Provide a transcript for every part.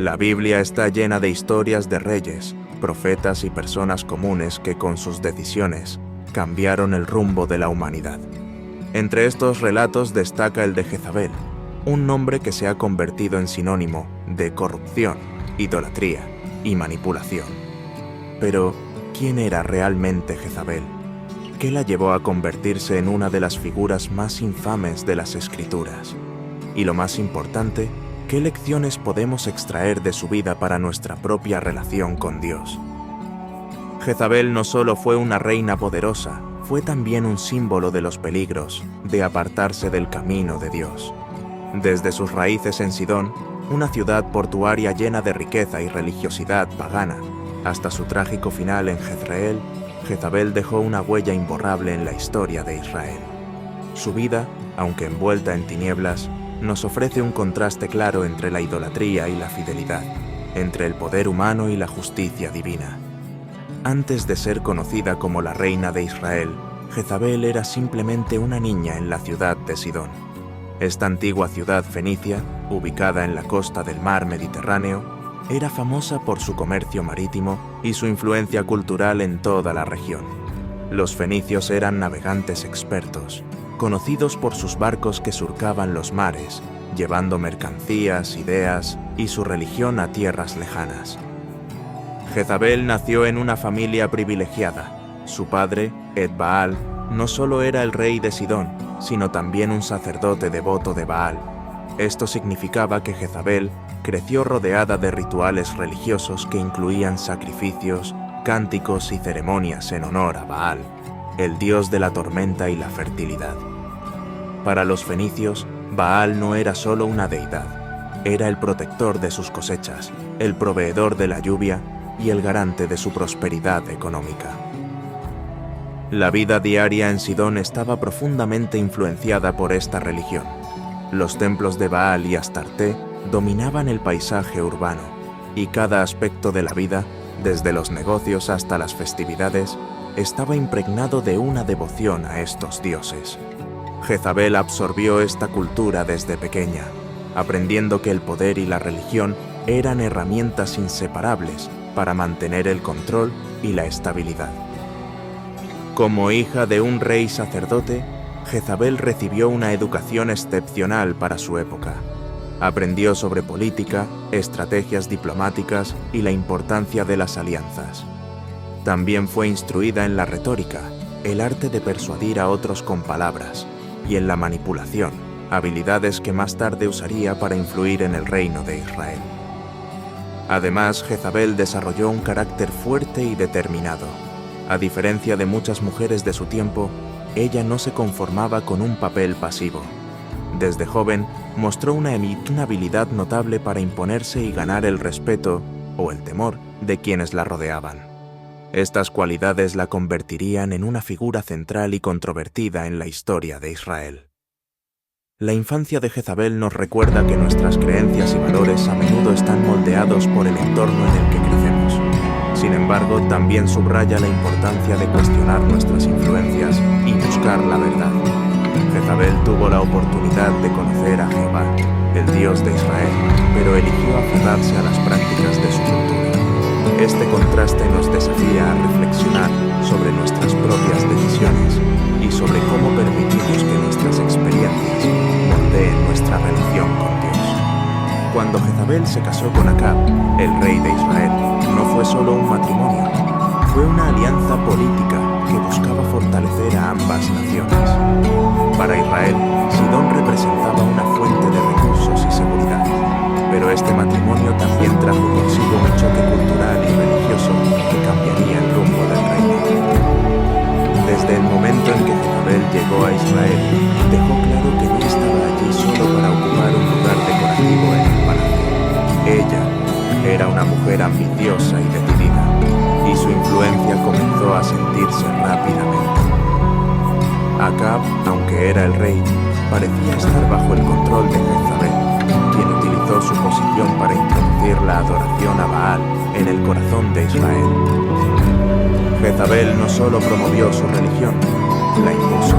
La Biblia está llena de historias de reyes, profetas y personas comunes que con sus decisiones cambiaron el rumbo de la humanidad. Entre estos relatos destaca el de Jezabel, un nombre que se ha convertido en sinónimo de corrupción, idolatría y manipulación. Pero, ¿quién era realmente Jezabel? ¿Qué la llevó a convertirse en una de las figuras más infames de las Escrituras? Y lo más importante, ¿qué lecciones podemos extraer de su vida para nuestra propia relación con Dios? Jezabel no solo fue una reina poderosa, fue también un símbolo de los peligros de apartarse del camino de Dios. Desde sus raíces en Sidón, una ciudad portuaria llena de riqueza y religiosidad pagana, hasta su trágico final en Jezreel, Jezabel dejó una huella imborrable en la historia de Israel. Su vida, aunque envuelta en tinieblas, nos ofrece un contraste claro entre la idolatría y la fidelidad, entre el poder humano y la justicia divina. Antes de ser conocida como la reina de Israel, Jezabel era simplemente una niña en la ciudad de Sidón. Esta antigua ciudad fenicia, ubicada en la costa del mar Mediterráneo, era famosa por su comercio marítimo y su influencia cultural en toda la región. Los fenicios eran navegantes expertos, conocidos por sus barcos que surcaban los mares, llevando mercancías, ideas y su religión a tierras lejanas. Jezabel nació en una familia privilegiada. Su padre, Ed-Baal, no solo era el rey de Sidón, sino también un sacerdote devoto de Baal. Esto significaba que Jezabel creció rodeada de rituales religiosos que incluían sacrificios, cánticos y ceremonias en honor a Baal, el dios de la tormenta y la fertilidad. Para los fenicios, Baal no era solo una deidad, era el protector de sus cosechas, el proveedor de la lluvia y el garante de su prosperidad económica. La vida diaria en Sidón estaba profundamente influenciada por esta religión. Los templos de Baal y Astarte dominaban el paisaje urbano, y cada aspecto de la vida, desde los negocios hasta las festividades, estaba impregnado de una devoción a estos dioses. Jezabel absorbió esta cultura desde pequeña, aprendiendo que el poder y la religión eran herramientas inseparables para mantener el control y la estabilidad. Como hija de un rey sacerdote, Jezabel recibió una educación excepcional para su época. Aprendió sobre política, estrategias diplomáticas y la importancia de las alianzas. También fue instruida en la retórica, el arte de persuadir a otros con palabras, y en la manipulación, habilidades que más tarde usaría para influir en el reino de Israel. Además, Jezabel desarrolló un carácter fuerte y determinado. A diferencia de muchas mujeres de su tiempo, ella no se conformaba con un papel pasivo. Desde joven, mostró una habilidad notable para imponerse y ganar el respeto o el temor de quienes la rodeaban. Estas cualidades la convertirían en una figura central y controvertida en la historia de Israel. La infancia de Jezabel nos recuerda que nuestras creencias y valores a menudo están moldeados por el entorno en el que crecemos. Sin embargo, también subraya la importancia de cuestionar nuestras influencias y buscar la verdad. Jezabel tuvo la oportunidad de conocer a Jehová, el Dios de Israel, pero eligió aferrarse a las prácticas de su cultura. Este contraste nos desafía a reflexionar sobre nuestras propias decisiones y sobre cómo permitimos que nuestras experiencias moldeen nuestra relación con Dios. Cuando Jezabel se casó con Acab, el rey de Israel, no fue solo un matrimonio, fue una alianza política que buscaba fortalecer a ambas naciones. Para Israel, Sidón representaba una fuente de recursos y seguridad, pero este matrimonio también trajo consigo un choque cultural y religioso que cambiaría el rumbo del reino. Desde el momento en que Jezabel llegó a Israel, dejó claro que no estaba allí solo para ocupar un lugar decorativo en el palacio. Ella era una mujer ambiciosa y decidida, y su influencia comenzó a sentirse rápidamente. Acab, aunque era el rey, parecía estar bajo el control de Jezabel, quien utilizó su posición para introducir la adoración a Baal en el corazón de Israel. Jezabel no solo promovió su religión, la impuso.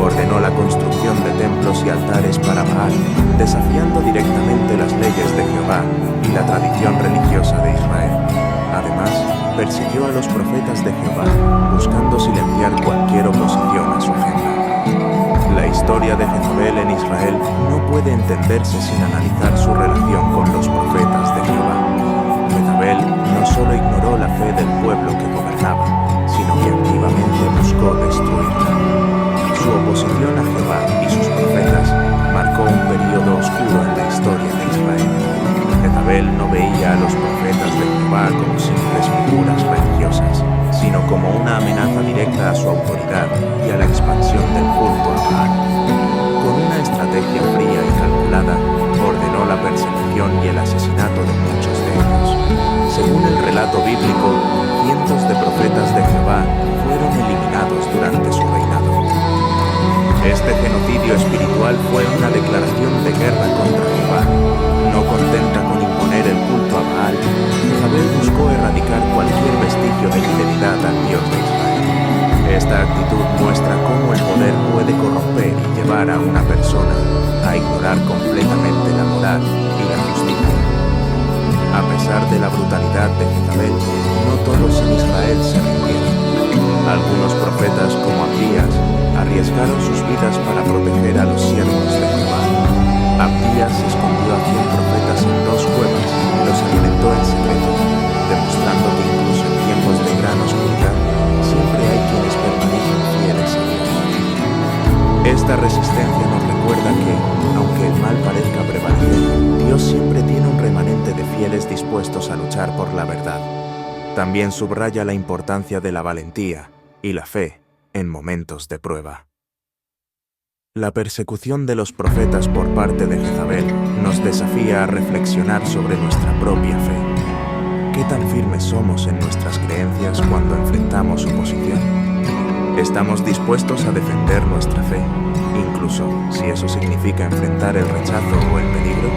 ordenó la construcción de templos y altares para Baal, desafiando directamente las leyes de Jehová y la tradición religiosa de Israel. Además, persiguió a los profetas de Jehová, buscando silenciar cualquier oposición a su agenda. La historia de Jezabel en Israel no puede entenderse sin analizar su relación con los profetas de Jehová. Jezabel no solo ignoró la fe del pueblo que gobernaba, sino que activamente buscó destruirla. Su oposición a Jehová y sus profetas marcó un período oscuro en la historia de Israel. Jezabel no veía a los profetas de Jehová como simples figuras religiosas, sino como una amenaza directa a su autoridad y a la expansión del culto a Baal. Con una estrategia fría y calculada, ordenó la persecución y el asesinato de muchos de ellos. Según el relato bíblico, cientos de profetas de Jehová fueron eliminados durante su reinado. Este genocidio espiritual fue una declaración de guerra contra Jehová. No contenta con imponer el culto a Baal, Jezabel buscó erradicar cualquier vestigio de fidelidad al Dios de Israel. Esta actitud muestra cómo el poder puede corromper y llevar a una persona a ignorar completamente la moral y la justicia. A pesar de la brutalidad de Jezabel, no todos en Israel se rindieron. Algunos profetas, como Abdías, arriesgaron sus vidas para proteger a los siervos de Jehová. Abdías escondió a 100 profetas en 2 cuevas y los alimentó en secreto, demostrando que incluso en tiempos de gran oscuridad siempre hay quienes permanecen fieles a Dios. Esta resistencia nos recuerda que, aunque el mal parezca prevalecer, Dios siempre tiene un remanente de fieles dispuestos a luchar por la verdad. También subraya la importancia de la valentía y la fe en momentos de prueba. La persecución de los profetas por parte de Jezabel nos desafía a reflexionar sobre nuestra propia fe. ¿Qué tan firmes somos en nuestras creencias cuando enfrentamos oposición? ¿Estamos dispuestos a defender nuestra fe, incluso si eso significa enfrentar el rechazo o el peligro?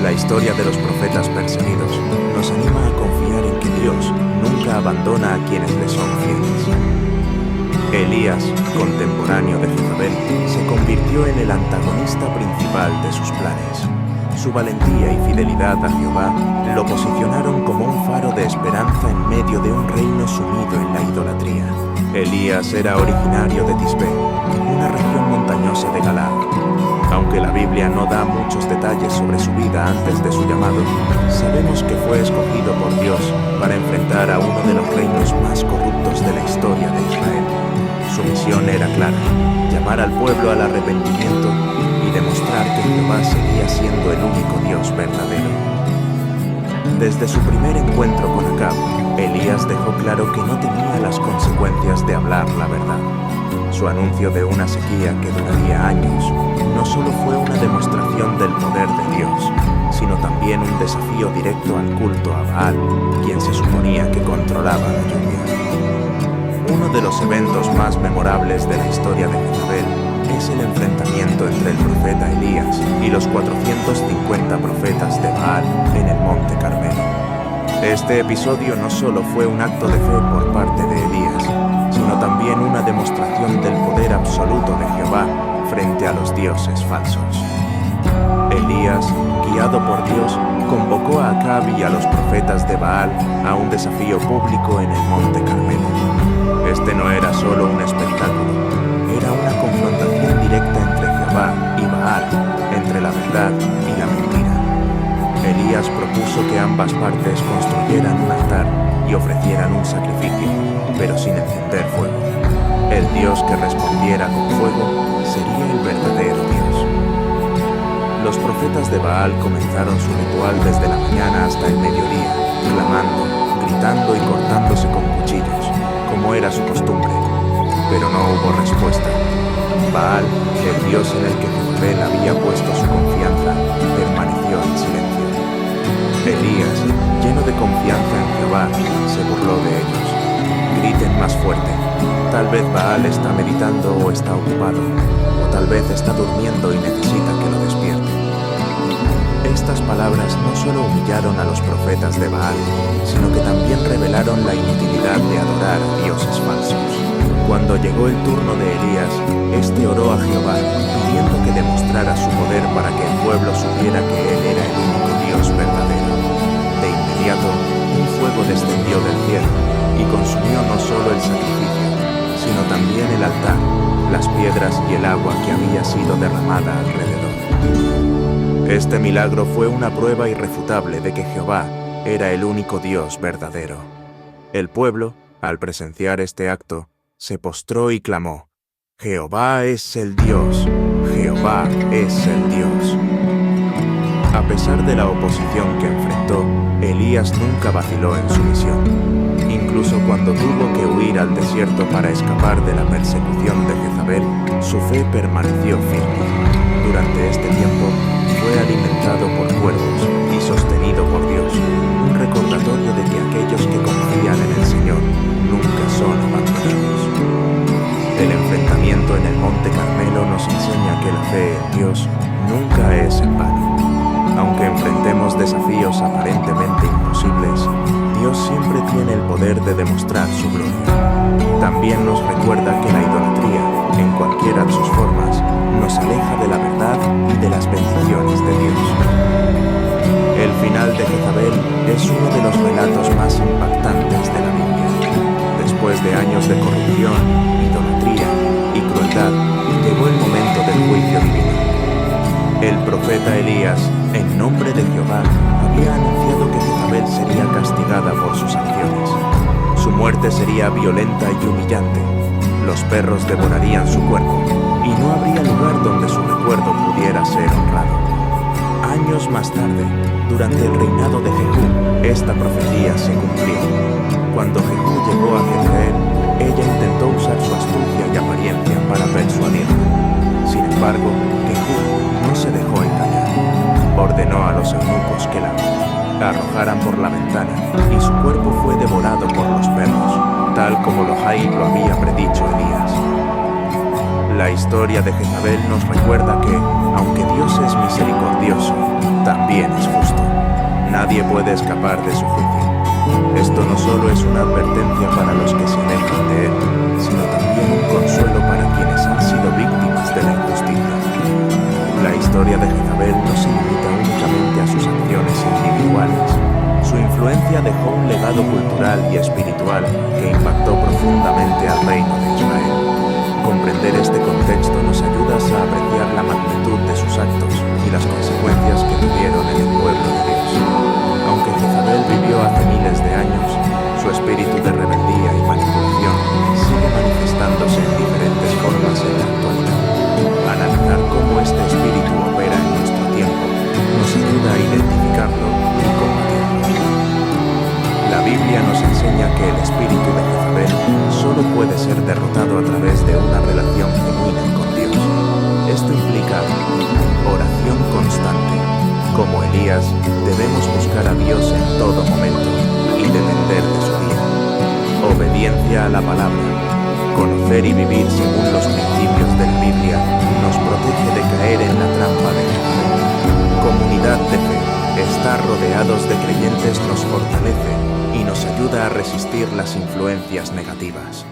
La historia de los profetas perseguidos nos anima a confiar en que Dios nunca abandona a quienes le son fieles. Elías, contemporáneo de Jezabel, se convirtió en el antagonista principal de sus planes. Su valentía y fidelidad a Jehová lo posicionaron como un faro de esperanza en medio de un reino sumido en la idolatría. Elías era originario de Tisbe, una región montañosa de Galaad. Aunque la Biblia no da muchos detalles sobre su vida antes de su llamado, sabemos que fue escogido por Dios para enfrentar a uno de los reinos más corruptos de la historia de Israel. Su misión era clara: llamar al pueblo al arrepentimiento y demostrar que Jehová seguía siendo el único Dios verdadero. Desde su primer encuentro con Acab, Elías dejó claro que no temía las consecuencias de hablar la verdad. Su anuncio de una sequía que duraría años no solo fue una demostración del poder de Dios, sino también un desafío directo al culto a Baal, quien se suponía que controlaba la lluvia. Uno de los eventos más memorables de la historia de Jezabel es el enfrentamiento entre el profeta Elías y los 450 profetas de Baal en el Monte Carmelo. Este episodio no solo fue un acto de fe por parte de Elías, sino también una demostración del poder absoluto de Jehová frente a los dioses falsos. Elías, guiado por Dios, convocó a Acab y a los profetas de Baal a un desafío público en el Monte Carmelo. Este no era solo un espectáculo, era una confrontación directa entre Jehová y Baal, entre la verdad y la mentira. Elías propuso que ambas partes construyeran un altar y ofrecieran un sacrificio, pero sin encender fuego. El Dios que respondiera con fuego sería el verdadero Dios. Los profetas de Baal comenzaron su ritual desde la mañana hasta el mediodía, clamando, gritando y cortándose con cuchillos, como era su costumbre, pero no hubo respuesta. Baal, el Dios en el que Jezabel había puesto su confianza, permaneció en silencio. Elías, lleno de confianza en Jehová, se burló de ellos. Griten más fuerte. Tal vez Baal está meditando o está ocupado, o tal vez está durmiendo y necesita que lo despierte. Estas palabras no solo humillaron a los profetas de Baal, sino que también revelaron la inutilidad de adorar a dioses falsos. Cuando llegó el turno de Elías, este oró a Jehová, pidiendo que demostrara su poder para que el pueblo supiera que Él era el único Dios verdadero. De inmediato, un fuego descendió del cielo y consumió no solo el sacrificio, sino también el altar, las piedras y el agua que había sido derramada alrededor. Este milagro fue una prueba irrefutable de que Jehová era el único Dios verdadero. El pueblo, al presenciar este acto, se postró y clamó: «Jehová es el Dios, Jehová es el Dios». A pesar de la oposición que enfrentó, Elías nunca vaciló en su misión. Incluso cuando tuvo que huir al desierto para escapar de la persecución de Jezabel, su fe permaneció firme. Durante este tiempo, fue alimentado por cuervos y sostenido por Dios, un recordatorio de que aquellos que confían en el Señor nunca son abandonados. El enfrentamiento en el Monte Carmelo nos enseña que la fe en Dios nunca es en vano. Aunque enfrentemos desafíos aparentemente imposibles, Dios siempre tiene el poder de demostrar su gloria. También nos recuerda que la idolatría, en cualquiera de sus formas, nos aleja de la verdad y de las bendiciones de Dios. El final de Jezabel es uno de los relatos más impactantes de la Biblia. Después de años de corrupción, idolatría y crueldad, llegó el momento del juicio divino. El profeta Elías, en nombre de Jehová, había anunciado que Jezabel sería castigada por sus acciones. Su muerte sería violenta y humillante. Los perros devorarían su cuerpo, y no habría lugar donde su recuerdo pudiera ser honrado. Años más tarde, durante el reinado de Jehú, esta profecía se cumplió. Cuando Jehú llegó a Jezreel, ella intentó usar su astucia y apariencia para persuadirlo. Sin embargo, Jehú no se dejó engañar. Ordenó a los eunucos que la arrojaran por la ventana, y su cuerpo fue devorado por los perros, tal como Elohai lo había predicho Elías. La historia de Jezabel nos recuerda que, aunque Dios es misericordioso, también es justo. Nadie puede escapar de su juicio. Esto no solo es una advertencia para los que se alejan de Él, sino también un consuelo para quienes han sido víctimas de la injusticia. La historia de Jezabel no se limita únicamente a sus acciones individuales. Su influencia dejó un legado cultural y espiritual que impactó profundamente al reino de Israel. Comprender este contexto nos ayuda a apreciar la magnitud de sus actos y las consecuencias que tuvieron en el pueblo de Dios. Aunque Jezabel vivió hace miles de años, su espíritu de rebeldía y manipulación sigue manifestándose en diferentes formas en la actualidad. Analizar cómo este espíritu opera en nuestro tiempo nos ayuda a identificarlo y combatirlo. La Biblia nos enseña que el espíritu de Jezabel solo puede ser derrotado a través de una relación genuina con Dios. Esto implica oración constante. Como Elías, debemos buscar a Dios en todo momento y depender de su guía. Obediencia a la palabra. Conocer y vivir según los principios de la Biblia nos protege de caer en la trampa de Jezabel. Comunidad de fe. Estar rodeados de creyentes nos fortalece y nos ayuda a resistir las influencias negativas.